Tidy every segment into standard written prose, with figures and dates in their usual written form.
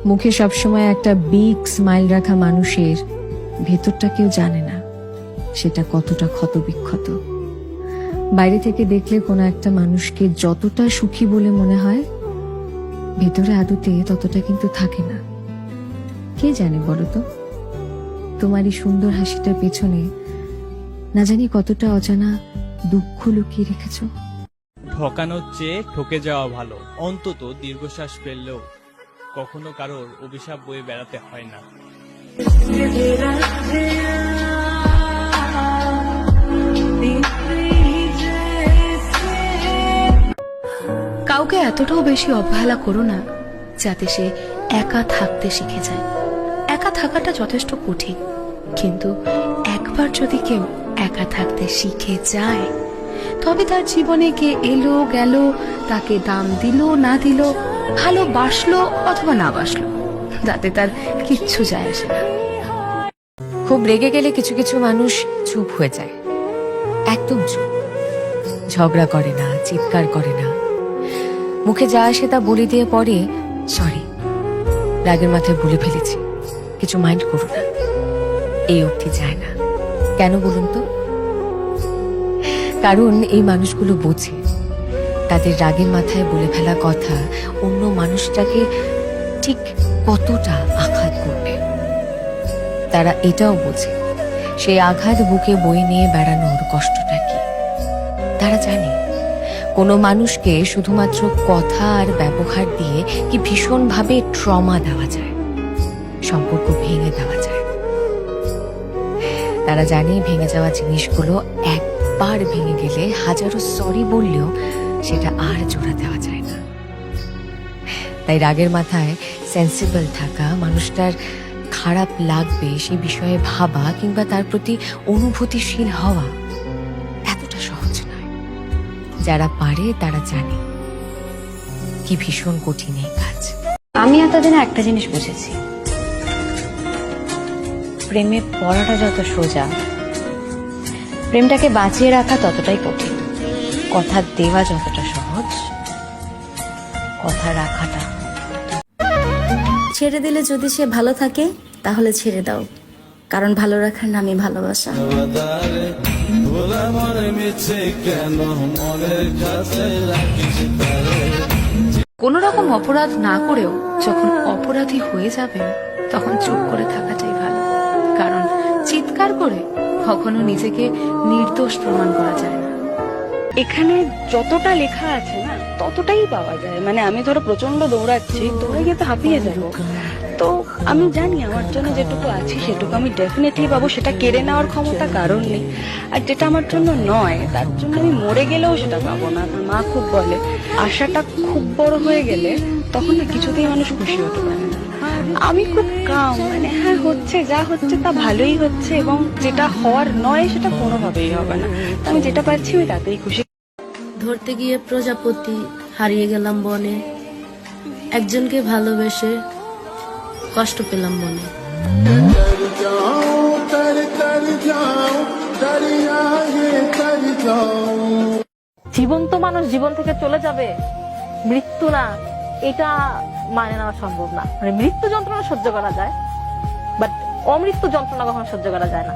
মুখে সবসময় একটা বিগ স্মাইল রাখা মানুষের ভেতরটা কেউ জানে না সেটা কতটা ক্ষত বিক্ষত। বাইরে থেকে দেখলে কোনো একটা মানুষকে যতটা সুখী বলে মনে হয়, ভেতরে আদতে ততটা কিন্তু থাকে না। কে জানে বলো তো, তোমার এই সুন্দর হাসিটার পেছনে না জানি কতটা অজানা দুঃখ লুকিয়ে রেখেছো। ঠকানোর চেয়ে ঠকে যাওয়া ভালো, অন্তত দীর্ঘশ্বাস ফেললেও কখনো কারোর অভিশাপ বয়ে বেড়াতে হয় না। কাউকে এতটাও বেশি অবহেলা করো না যাতে সে একা থাকতে শিখে যায়। একা থাকাটা যথেষ্ট কঠিন, কিন্তু একবার যদি কেউ একা থাকতে শিখে যায়, তবে তার জীবনে কে এলো গেল, তাকে দাম দিল না দিল, ভালোবাসলো অথবা না বাসলো, তাতে তার কিচ্ছু যায় আসে না। খুব রেগে গেলে কিছু কিছু মানুষ চুপ হয়ে যায়, একদম চুপ। ঝগড়া করে না, চিৎকার করে না, মুখে যা আসে তা বলে দিয়ে পরে সরি, রাগের মাথায় বলে ফেলেছি, কিছু মাইন্ড করো না, এই অবধি যায় না। কেন বলুন তো? কারণ এই মানুষগুলো বোঝে তাদের রাগের মাথায় বলে ফেলা কথা অন্য মানুষটাকে ঠিক কতটা আঘাত করবে। তারা এটাও বোঝে সেই আঘাত বুকে বয়ে নিয়ে বেড়ানোর কষ্টটা কি। তারা জানে কোনো মানুষকে শুধুমাত্র কথা আর ব্যবহার দিয়ে কি ভীষণভাবে ট্রমা দেওয়া যায়, সম্পর্ক ভেঙে দেওয়া যায়। তারা জানে ভেঙে যাওয়া জিনিসগুলো একবার ভেঙে গেলে হাজারো সরি বললেও সেটা আর জোড়া দেওয়া যায় না। তাই রাগের মাথায় সেন্সিবল থাকা, মানুষটার খারাপ লাগবে সে বিষয়ে ভাবা কিংবা তার প্রতি অনুভূতিশীল হওয়া এতটা সহজ নয়। যারা পারে তারা জানে কি ভীষণ কঠিন এই কাজ। আমি এতদিনে একটা জিনিস বুঝেছি, প্রেমে পড়াটা যত সোজা, প্রেমটাকে বাঁচিয়ে রাখা ততটাই কঠিন। কথা দেওয়া যতটা সহজ, কথা রাখাটা। ছেড়ে দিলে যদি সে ভালো থাকে তাহলে ছেড়ে দাও, কারণ ভালো রাখার নামই ভালোবাসা। কোনো রকম অপরাধ না করেও যখন অপরাধী হয়ে যাবে, তখন চুপ করে থাকাটাই ভালো। কারণ চিৎকার করে কখনো নিজেকে নির্দোষ প্রমাণ করা যায় না। এখানে যতটা লেখা আছে না ততটাই পাওয়া যায়। মানে আমি ধরো প্রচন্ড দৌড়াচ্ছি, দৌড়ে গিয়ে তো হাঁপিয়ে যাবো, তো আমি জানি আমার জন্য যেটুকু আছে সেটুকু আমি ডেফিনেটলি পাবো, সেটা কেড়ে নেওয়ার ক্ষমতা কারণ নেই। আর যেটা আমার জন্য নয় তার জন্য আমি মরে গেলেও সেটা পাবো না। মা খুব বলে আশাটা খুব বড় হয়ে গেলে তখন না কিছুতেই মানুষ খুশি হতে পারে না। আমি খুব কাম, মানে হ্যাঁ হচ্ছে যা হচ্ছে তা ভালোই হচ্ছে, এবং যেটা হওয়ার নয় সেটা কোনোভাবেই হবে না। তো আমি যেটা পাচ্ছি আমি তাতেই খুশি। ধরতে গিয়ে প্রজাপতি হারিয়ে গেলাম বনে, একজনকে ভালোবেসে কষ্ট পেলাম মনে। জীবন্ত মানুষ জীবন থেকে চলে যাবে, মৃত্যু না, এটা মানে নেওয়া সম্ভব না। মানে মৃত্যু যন্ত্রণা সহ্য করা যায়, বাট অমৃত্যু যন্ত্রণা কখনো সহ্য করা যায় না।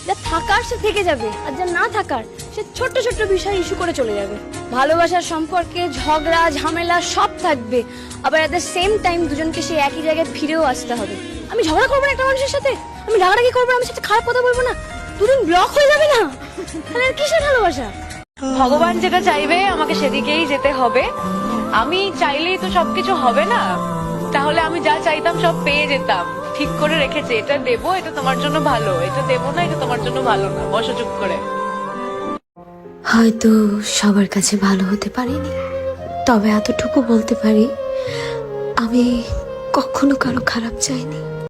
যা থাকার সে থেকে যাবে, আর যা না থাকার সে ছোট্ট ছোট্ট বিষয় ইস্যু করে চলে যাবে। ভালোবাসার সম্পর্কে ঝগড়া ঝামেলা সব থাকবে, আবার এট দ্য সেম টাইম দুজনকে সেই একই জায়গায় ফিরেও আসতে হবে। আমি ঝগড়া করবো না একটা মানুষের সাথে, আমি রাগারাগি করবো না, আমি সাথে খারাপ কথা বলবো না, দুদিন ব্লক হয়ে যাবে না, তাহলে আর কিসের ভালোবাসা? ভগবান যেটা চাইবে আমাকে সেদিকেই যেতে হবে। আমি চাইলেই তো সবকিছু হবে না, তাহলে আমি যা চাইতাম সব পেয়ে যেতাম। ঠিক করে রেখেছে, এটা দেবো, এটা তোমার জন্য ভালো, এটা দেবো না, এটা তোমার জন্য ভালো না। বসো চুপ করে। হয়তো সবার কাছে ভালো হতে পারিনি, তবে এতটুকু বলতে পারি আমি কখনো কারো খারাপ চাইনি।